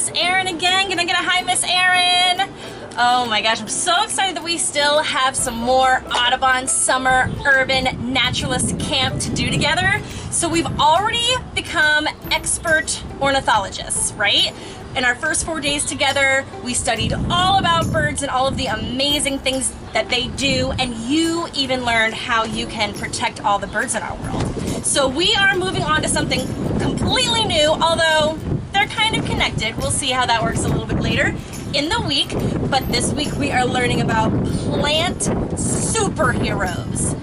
Miss Erin again. Can I get a hi, Miss Erin? Oh my gosh, I'm so excited that we still have some more Audubon Summer Urban Naturalist Camp to do together. So we've already become expert ornithologists, right? In our first 4 days together, we studied all about birds and all of the amazing things that they do, and you even learned how you can protect all the birds in our world. So we are moving on to something completely new, although they're kind of connected. We'll see how that works a little bit later in the week, but this week we are learning about plant superheroes.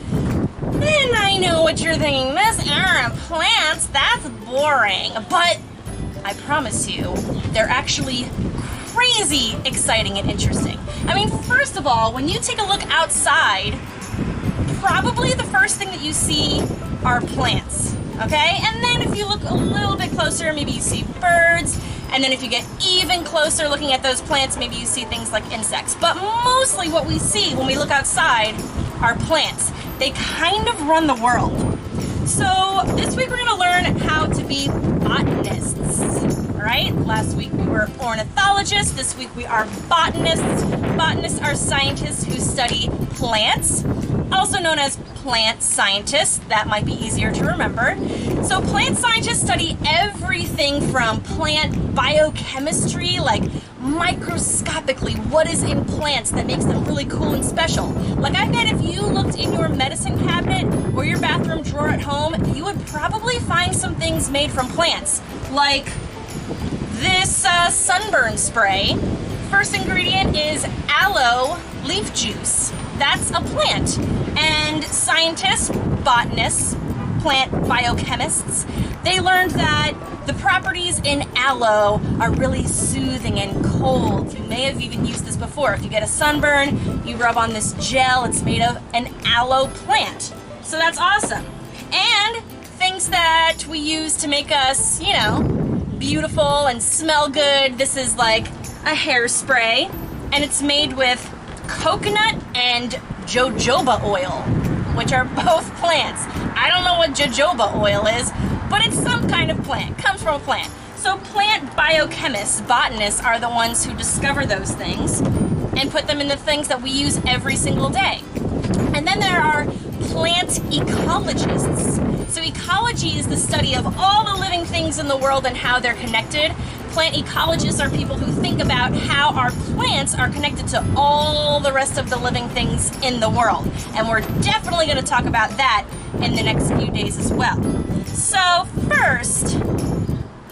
And I know what you're thinking, Miss Erin, plants, that's boring, but I promise you, they're actually crazy exciting and interesting. I mean, first of all, when you take a look outside, probably the first thing that you see are plants, okay? And then if you look a little bit closer, maybe you see birds, and then if you get even closer looking at those plants, maybe you see things like insects. But mostly what we see when we look outside are plants. They kind of run the world. So this week we're going to learn how to be botanists, all right? Last week we were ornithologists. This week we are botanists. Botanists are scientists who study plants, also known as plant scientists. That might be easier to remember. So plant scientists study everything from plant biochemistry, like microscopically what is in plants that makes them really cool and special. Like I bet if you looked in your medicine cabinet or your bathroom drawer at home, you would probably find some things made from plants, like this Sunburn Spray. First ingredient is aloe leaf juice. That's a plant. And scientists, botanists, plant biochemists, they learned that the properties in aloe are really soothing and cold. You may have even used this before. If you get a sunburn, you rub on this gel. It's made of an aloe plant. So that's awesome. And things that we use to make us, you know, beautiful and smell good. This is like a hairspray, and it's made with coconut and jojoba oil, which are both plants. I don't know what jojoba oil is, but it's some kind of plant. It comes from a plant. So plant biochemists, botanists, are the ones who discover those things and put them into things that we use every single day. And then there are plant ecologists. So ecology is the study of all the living things in the world and how they're connected. Plant ecologists are people who think about how our plants are connected to all the rest of the living things in the world. And we're definitely going to talk about that in the next few days as well. So first,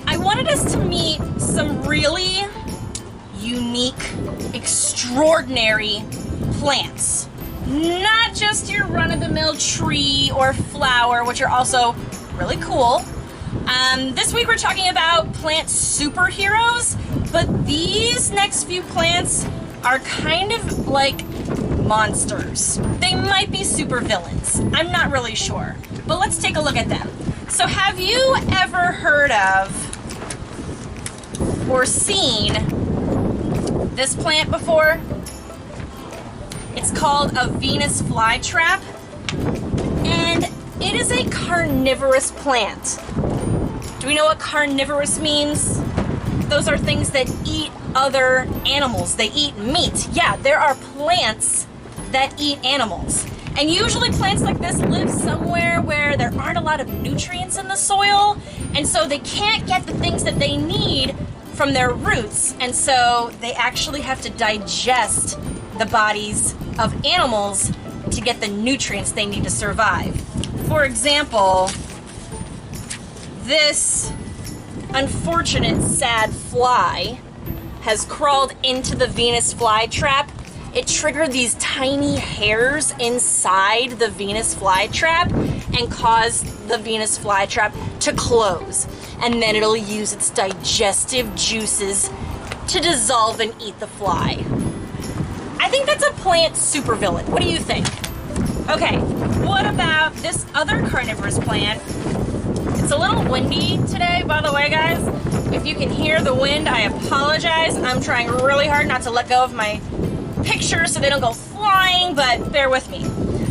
I wanted us to meet some really unique, extraordinary plants. Not just your run-of-the-mill tree or flower, which are also really cool. This week we're talking about plant superheroes, but these next few plants are kind of like monsters. They might be supervillains. I'm not really sure, but let's take a look at them. So have you ever heard of or seen this plant before? It's called a Venus flytrap, and it is a carnivorous plant. Do we know what carnivorous means? Those are things that eat other animals. They eat meat. Yeah, there are plants that eat animals. And usually plants like this live somewhere where there aren't a lot of nutrients in the soil, and so they can't get the things that they need from their roots, and so they actually have to digest the bodies of animals to get the nutrients they need to survive. For example, this unfortunate sad fly has crawled into the Venus flytrap. It triggered these tiny hairs inside the Venus flytrap and caused the Venus flytrap to close. And then it'll use its digestive juices to dissolve and eat the fly. I think that's a plant supervillain. What do you think? Okay, what about this other carnivorous plant? It's a little windy today, by the way, guys. If you can hear the wind, I apologize. I'm trying really hard not to let go of my pictures so they don't go flying, but bear with me.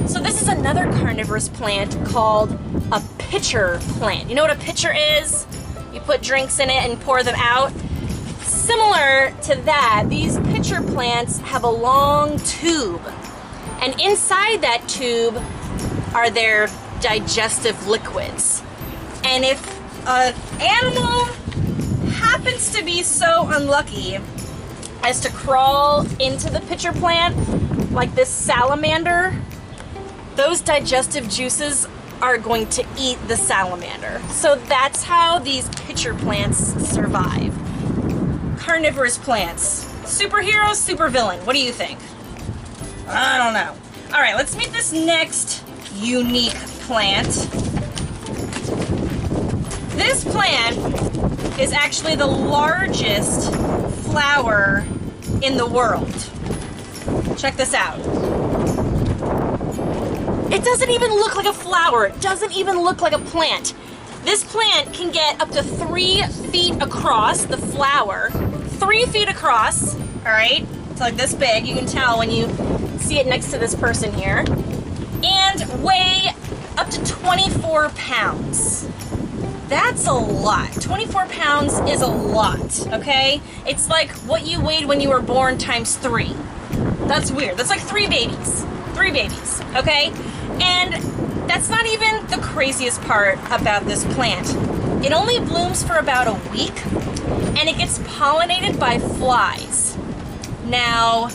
So this is another carnivorous plant called a pitcher plant. You know what a pitcher is? You put drinks in it and pour them out. similar to that, these pitcher plants have a long tube. And inside that tube are their digestive liquids. And if an animal happens to be so unlucky as to crawl into the pitcher plant, like this salamander, those digestive juices are going to eat the salamander. So that's how these pitcher plants survive. Carnivorous plants. Superhero, supervillain. What do you think? I don't know. All right, let's meet this next unique plant. This plant is actually the largest flower in the world. Check this out. It doesn't even look like a flower. It doesn't even look like a plant. This plant can get up to 3 feet across, the flower. 3 feet across, all right? It's like this big. You can tell when you see it next to this person here. And weigh up to 24 pounds. That's a lot. 24 pounds is a lot, okay? It's like what you weighed when you were born times 3. That's weird. That's like 3 babies. 3 babies, okay? And that's not even the craziest part about this plant. It only blooms for about a week, and it gets pollinated by flies. Now,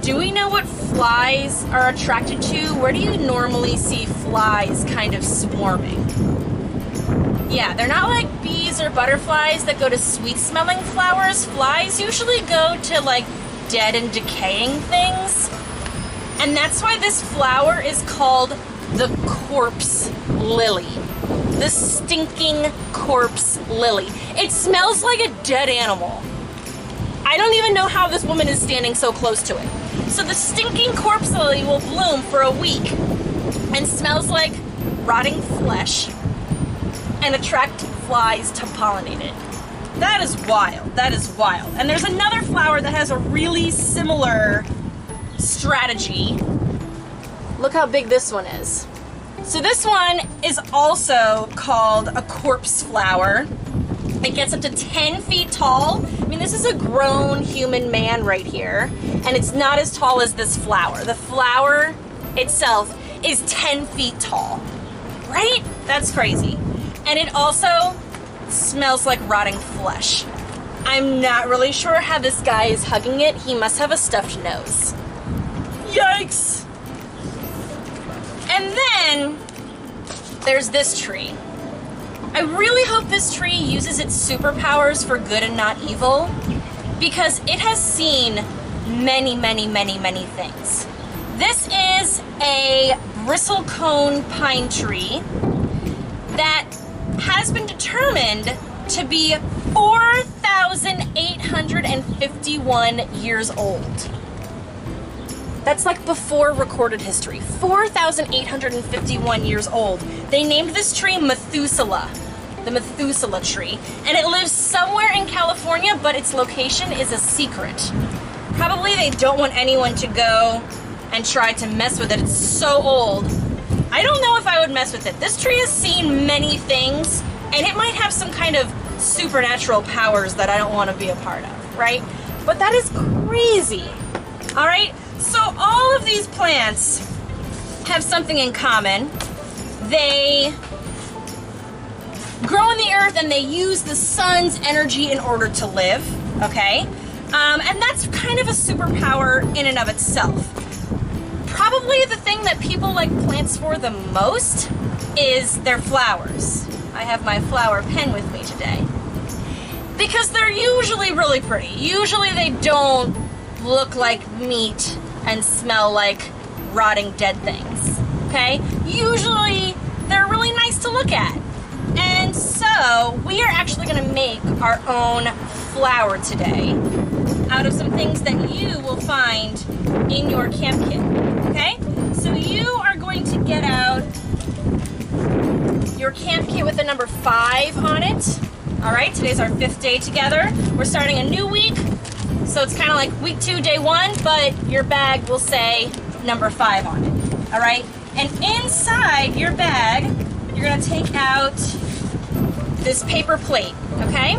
do we know what flies are attracted to? Where do you normally see flies kind of swarming? Yeah, they're not like bees or butterflies that go to sweet-smelling flowers. Flies usually go to like dead and decaying things. And that's why this flower is called the corpse lily. The stinking corpse lily. It smells like a dead animal. I don't even know how this woman is standing so close to it. So the stinking corpse lily will bloom for a week and smells like rotting flesh and attract flies to pollinate it. That is wild. That is wild. And there's another flower that has a really similar strategy. Look how big this one is. So this one is also called a corpse flower. It gets up to 10 feet tall. I mean, this is a grown human man right here, and it's not as tall as this flower. The flower itself is 10 feet tall, right? That's crazy. And it also smells like rotting flesh. I'm not really sure how this guy is hugging it. He must have a stuffed nose. Yikes! And then there's this tree. I really hope this tree uses its superpowers for good and not evil, because it has seen many, many, many, many things. This is a bristlecone pine tree that has been determined to be 4,851 years old. That's like before recorded history. 4,851 years old. They named this tree Methuselah, the Methuselah tree. And it lives somewhere in California, but its location is a secret. Probably they don't want anyone to go and try to mess with it. It's so old. I don't know if I would mess with it. This tree has seen many things, and it might have some kind of supernatural powers that I don't want to be a part of, right? But that is crazy, all right? So all of these plants have something in common. They grow in the earth and they use the sun's energy in order to live, okay? And that's kind of a superpower in and of itself. Probably the thing that people like plants for the most is their flowers. I have my flower pen with me today. Because they're usually really pretty. Usually they don't look like meat and smell like rotting dead things, okay? Usually they're really nice to look at. And so we are actually gonna make our own flower today out of some things that you will find in your camp kit, okay? So you are going to get out your camp kit with the number 5 on it. All right, today's our 5th day together. We're starting a new week, so it's kind of like week 2, day 1, but your bag will say number 5 on it, all right? And inside your bag, you're gonna take out this paper plate, okay?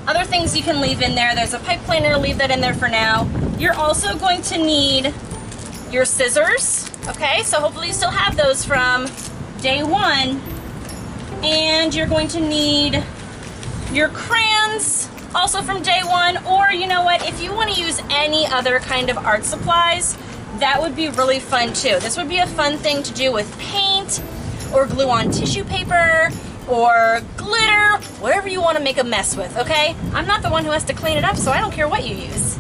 Other things you can leave in there, there's a pipe cleaner, leave that in there for now. You're also going to need your scissors, okay? So hopefully you still have those from day one. And you're going to need your crayons, also from day one, or you know what, if you want to use any other kind of art supplies, that would be really fun too. This would be a fun thing to do with paint, or glue on tissue paper, or glitter, whatever you want to make a mess with, okay? I'm not the one who has to clean it up, so I don't care what you use.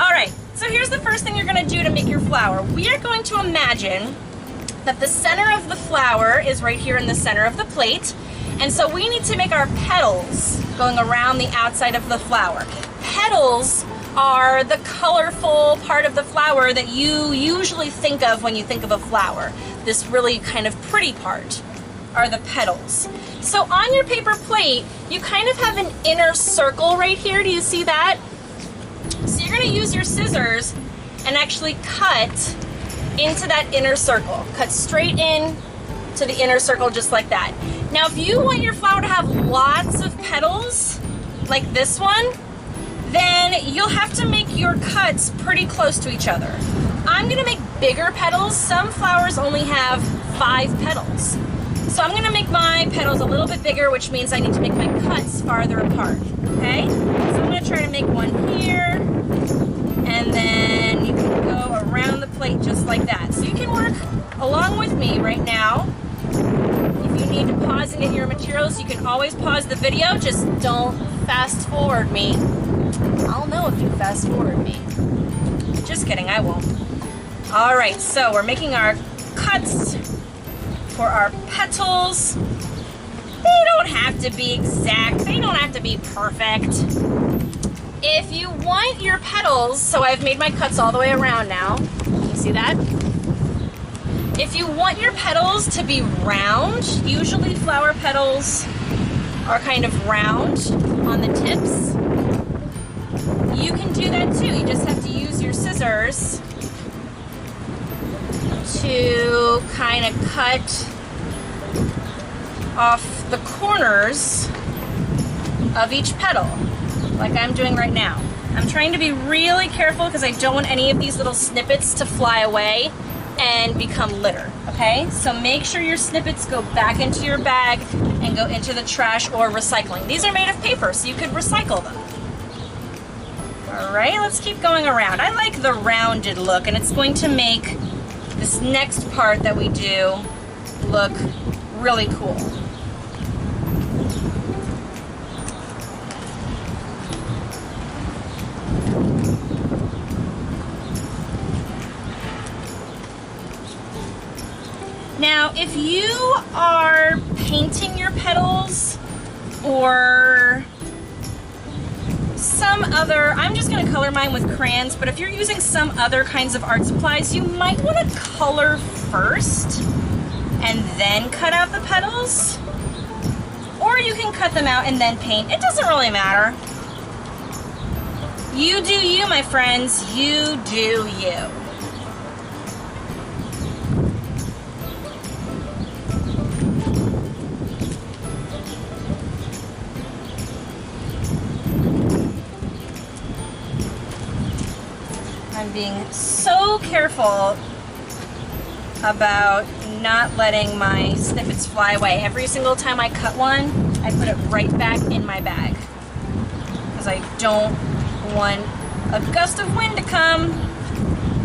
All right, so here's the first thing you're gonna do to make your flower. We are going to imagine that the center of the flower is right here in the center of the plate, and so we need to make our petals going around the outside of the flower. Petals are the colorful part of the flower that you usually think of when you think of a flower. This really kind of pretty part are the petals. So on your paper plate, you kind of have an inner circle right here. Do you see that? So you're gonna use your scissors and actually cut into that inner circle. Cut straight in to the inner circle just like that. Now if you want your flower to have lots of petals, like this one, then you'll have to make your cuts pretty close to each other. I'm gonna make bigger petals. Some flowers only have 5 petals. So I'm gonna make my petals a little bit bigger, which means I need to make my cuts farther apart, okay? So I'm gonna try to make one here, and then you can go around the plate just like that. So you can work along with me right now. If you need to pause and get your materials, you can always pause the video, just don't fast forward me. I'll know if you fast forward me. Just kidding, I won't. All right, so we're making our cuts for our petals. They don't have to be exact, they don't have to be perfect. If you want your petals, so I've made my cuts all the way around now. Can you see that? If you want your petals to be round, usually flower petals are kind of round on the tips. You can do that too. You just have to use your scissors to kind of cut off the corners of each petal, like I'm doing right now. I'm trying to be really careful because I don't want any of these little snippets to fly away and become litter, okay? So make sure your snippets go back into your bag and go into the trash or recycling. These are made of paper, so you could recycle them. All right, let's keep going around. I like the rounded look, and it's going to make this next part that we do look really cool. Now, if you are painting your petals or some other, I'm just going to color mine with crayons, but if you're using some other kinds of art supplies, you might want to color first and then cut out the petals. Or you can cut them out and then paint. It doesn't really matter. You do you, my friends. You do you. I'm being so careful about not letting my snippets fly away. Every single time I cut one, I put it right back in my bag because I don't want a gust of wind to come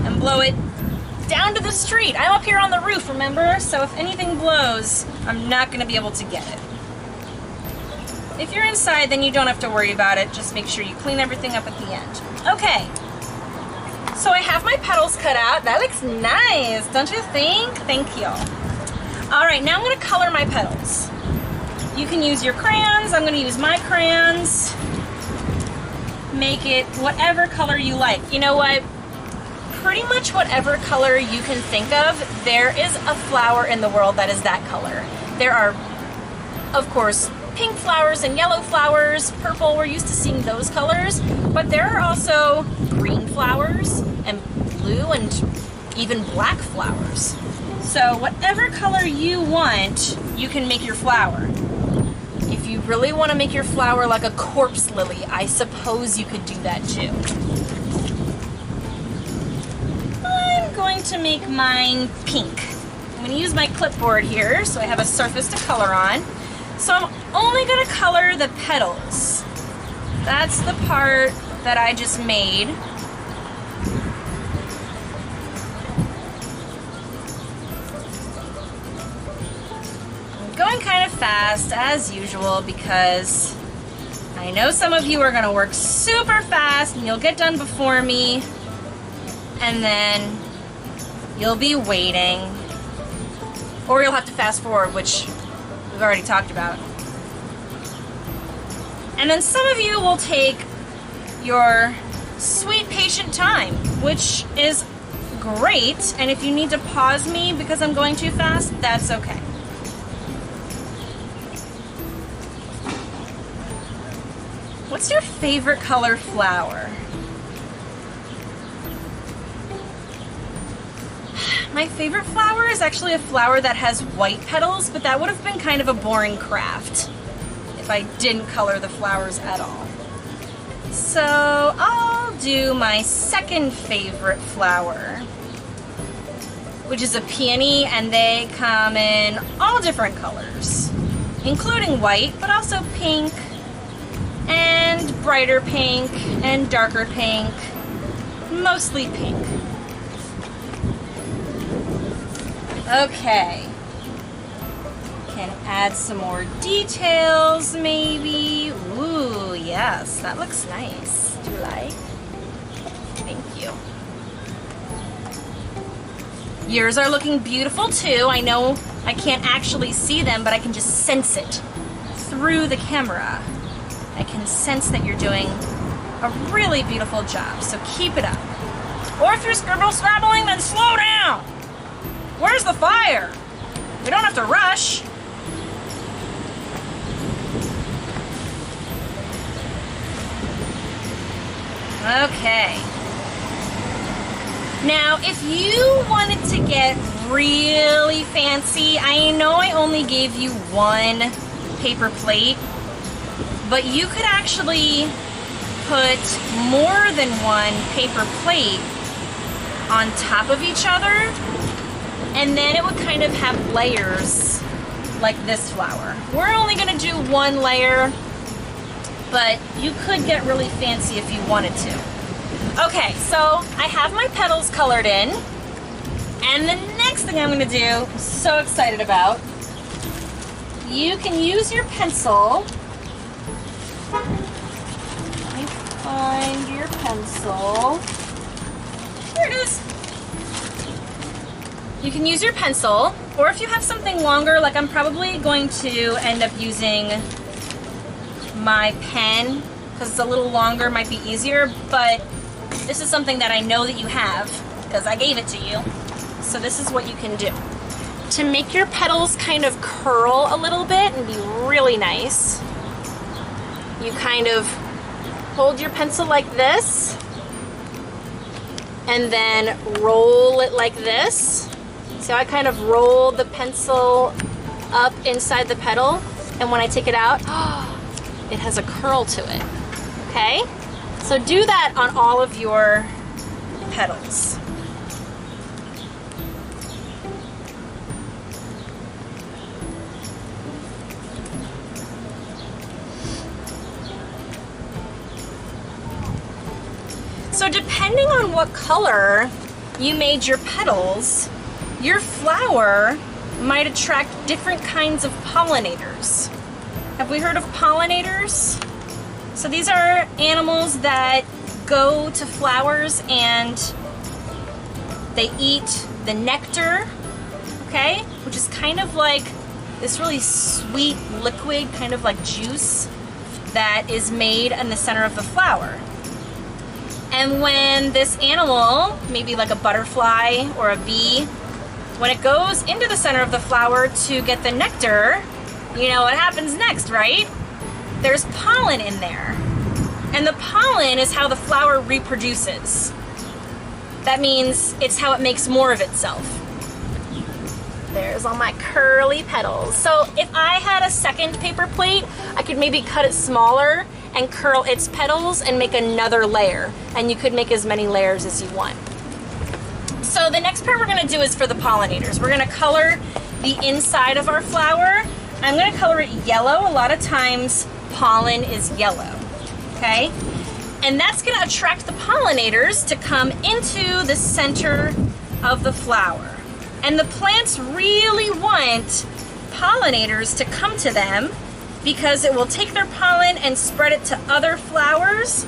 and blow it down to the street. I'm up here on the roof, remember? So if anything blows, I'm not going to be able to get it. If you're inside, then you don't have to worry about it. Just make sure you clean everything up at the end. Okay. So I have my petals cut out. That looks nice, don't you think? Thank you. All right, now I'm gonna color my petals. You can use your crayons. I'm gonna use my crayons. Make it whatever color you like. You know what? Pretty much whatever color you can think of, there is a flower in the world that is that color. There are, of course, pink flowers and yellow flowers, purple, we're used to seeing those colors, but there are also green flowers and blue and even black flowers. So whatever color you want, you can make your flower. If If you really want to make your flower like a corpse lily, I suppose you could do that too. I'm going to make mine pink. I'm going to use my clipboard here so I have a surface to color on. So I'm only going to color the petals. That's the part that I just made. I'm going kind of fast as usual because I know some of you are going to work super fast and you'll get done before me, and then you'll be waiting, or you'll have to fast forward, which we've already talked about. And then some of you will take your sweet patient time, which is great, and if you need to pause me because I'm going too fast, that's okay. What's your favorite color flower? My favorite flower is actually a flower that has white petals, but that would have been kind of a boring craft if I didn't color the flowers at all. So I'll do my second favorite flower, which is a peony, and they come in all different colors, including white, but also pink, and brighter pink, and darker pink, mostly pink. Okay. Can add some more details, maybe. Ooh, yes, that looks nice. Do you like? Thank you. Yours are looking beautiful too. I know I can't actually see them, but I can just sense it through the camera. I can sense that you're doing a really beautiful job, so keep it up. Or if you're scribbling, then slow down. Where's the fire? We don't have to rush. Okay. Now, if you wanted to get really fancy, I know I only gave you one paper plate, but you could actually put more than one paper plate on top of each other, and then it would kind of have layers like this flower. We're only gonna do one layer, but you could get really fancy if you wanted to. Okay, so I have my petals colored in, and the next thing I'm gonna do, I'm so excited about, you can use your pencil. Let me find your pencil. Here it is. You can use your pencil, or if you have something longer, like I'm probably going to end up using my pen, because it's a little longer, might be easier, but this is something that I know that you have, because I gave it to you. So this is what you can do. To make your petals kind of curl a little bit and be really nice, you kind of hold your pencil like this, and then roll it like this. So I kind of roll the pencil up inside the petal, and when I take it out, it has a curl to it, okay? So do that on all of your petals. So depending on what color you made your petals, your flower might attract different kinds of pollinators. Have we heard of pollinators? So these are animals that go to flowers and they eat the nectar, okay? Which is kind of like this really sweet liquid, kind of like juice that is made in the center of the flower. And when this animal, maybe like a butterfly or a bee, when it goes into the center of the flower to get the nectar, you know what happens next, right? There's pollen in there. And the pollen is how the flower reproduces. That means it's how it makes more of itself. There's all my curly petals. So if I had a second paper plate, I could maybe cut it smaller and curl its petals and make another layer. And you could make as many layers as you want. So the next part we're gonna do is for the pollinators. We're gonna color the inside of our flower. I'm gonna color it yellow. A lot of times pollen is yellow, okay? And that's gonna attract the pollinators to come into the center of the flower. And the plants really want pollinators to come to them because it will take their pollen and spread it to other flowers,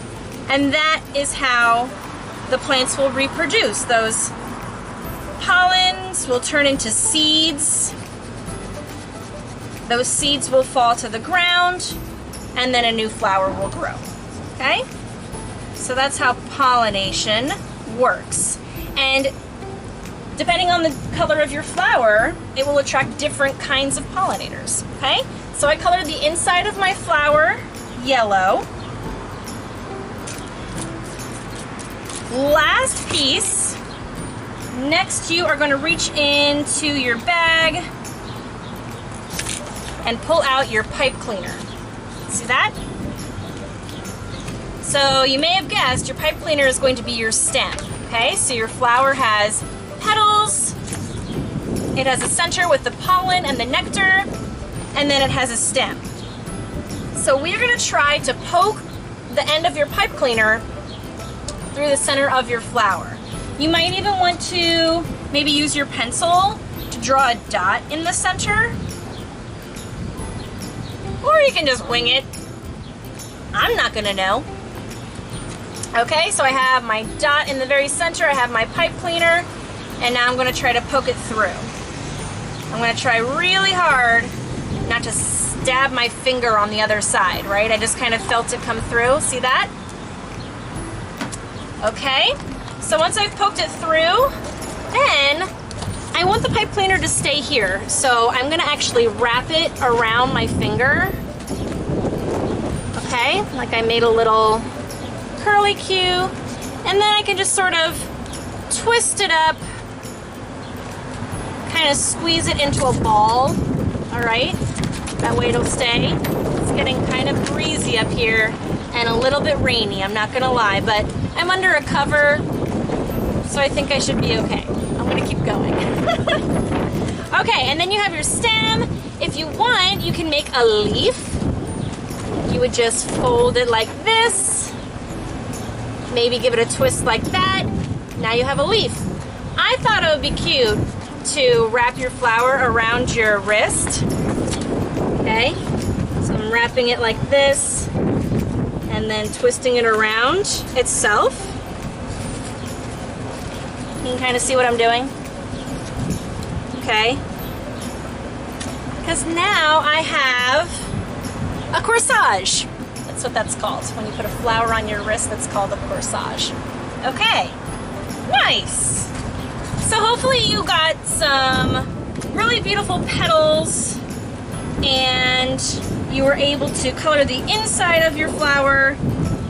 and that is how the plants will reproduce. Those pollens will turn into seeds. Those seeds will fall to the ground, and then a new flower will grow, okay? So that's how pollination works. And depending on the color of your flower, it will attract different kinds of pollinators, okay? So I colored the inside of my flower yellow. Last piece, next you are gonna reach into your bag and pull out your pipe cleaner. See that? So you may have guessed your pipe cleaner is going to be your stem, okay? So your flower has petals, it has a center with the pollen and the nectar, and then it has a stem. So we're gonna try to poke the end of your pipe cleaner through the center of your flower. You might even want to maybe use your pencil to draw a dot in the center, or you can just wing it. I'm not gonna know. Okay, so I have my dot in the very center, I have my pipe cleaner, and now I'm gonna try to poke it through. I'm gonna try really hard not to stab my finger on the other side, right? I just kind of felt it come through, see that? Okay, so once I've poked it through, then I want the pipe cleaner to stay here. So I'm gonna actually wrap it around my finger. Okay, like I made a little curly Q, and then I can just sort of twist it up, kind of squeeze it into a ball, all right? That way it'll stay. It's getting kind of breezy up here and a little bit rainy, I'm not gonna lie, but I'm under a cover, so I think I should be okay. I'm gonna keep going. Okay, and then you have your stem. If you want, you can make a leaf. You would just fold it like this, maybe give it a twist like that. Now you have a leaf. I thought it would be cute to wrap your flower around your wrist. Okay, so I'm wrapping it like this and then twisting it around itself. You can kind of see what I'm doing. Okay, because now I have a corsage. That's what that's called. When you put a flower on your wrist, that's called a corsage. Okay, nice. So hopefully you got some really beautiful petals and you were able to color the inside of your flower.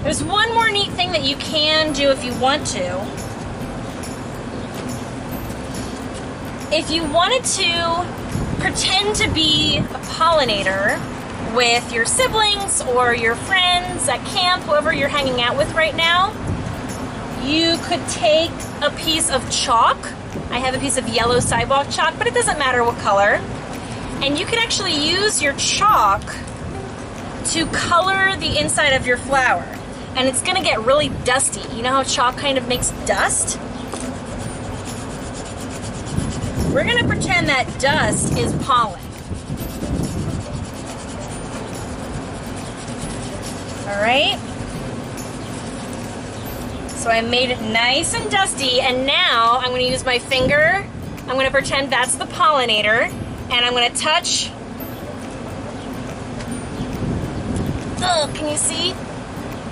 There's one more neat thing that you can do if you want to. If you wanted to pretend to be a pollinator with your siblings or your friends at camp, whoever you're hanging out with right now, you could take a piece of chalk. I have a piece of yellow sidewalk chalk, but it doesn't matter what color. And you can actually use your chalk to color the inside of your flower. And it's gonna get really dusty. You know how chalk kind of makes dust? We're gonna pretend that dust is pollen. All right? So I made it nice and dusty, and now I'm gonna use my finger. I'm gonna pretend that's the pollinator, and I'm gonna touch. Oh, can you see?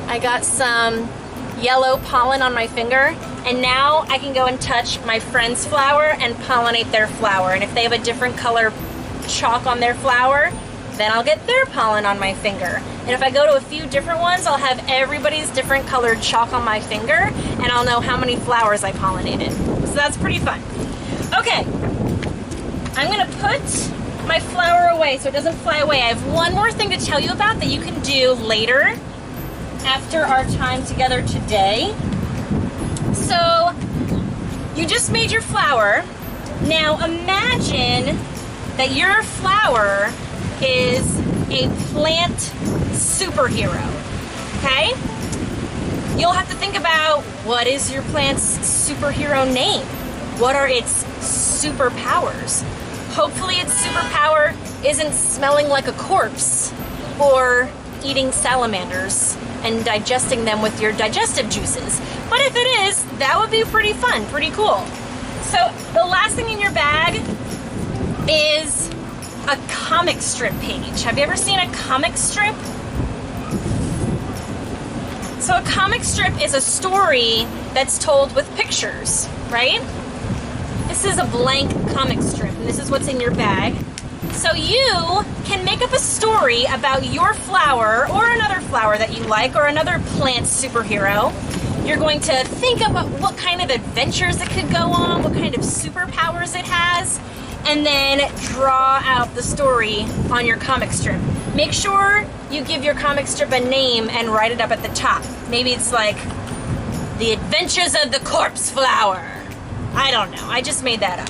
I got some yellow pollen on my finger, and now I can go and touch my friend's flower and pollinate their flower. And if they have a different color chalk on their flower, then I'll get their pollen on my finger. And if I go to a few different ones, I'll have everybody's different colored chalk on my finger, and I'll know how many flowers I pollinated. So that's pretty fun. Okay, I'm gonna put my flower away so it doesn't fly away. I have one more thing to tell you about that you can do later after our time together today. So you just made your flower. Now imagine that your flower is a plant superhero, okay? You'll have to think about, what is your plant's superhero name? What are its superpowers? Hopefully its superpower isn't smelling like a corpse or eating salamanders and digesting them with your digestive juices. But if it is, that would be pretty fun, pretty cool. So the last thing in your bag is a comic strip page. Have you ever seen a comic strip? So a comic strip is a story that's told with pictures, right? This is a blank comic strip, and this is what's in your bag. So you can make up a story about your flower or another flower that you like or another plant superhero. You're going to think about what kind of adventures it could go on, what kind of superpowers it has, and then draw out the story on your comic strip. Make sure you give your comic strip a name and write it up at the top. Maybe it's like, The Adventures of the Corpse Flower. I don't know, I just made that up.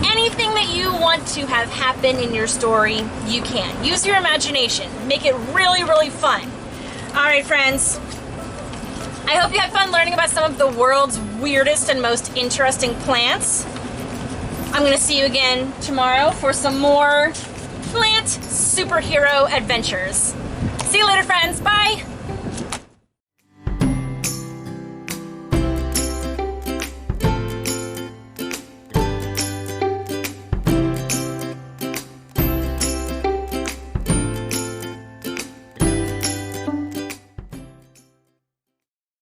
Anything that you want to have happen in your story, you can. Use your imagination. Make it really, really fun. All right, friends. I hope you had fun learning about some of the world's weirdest and most interesting plants. I'm gonna see you again tomorrow for some more plant superhero adventures. See you later, friends. Bye.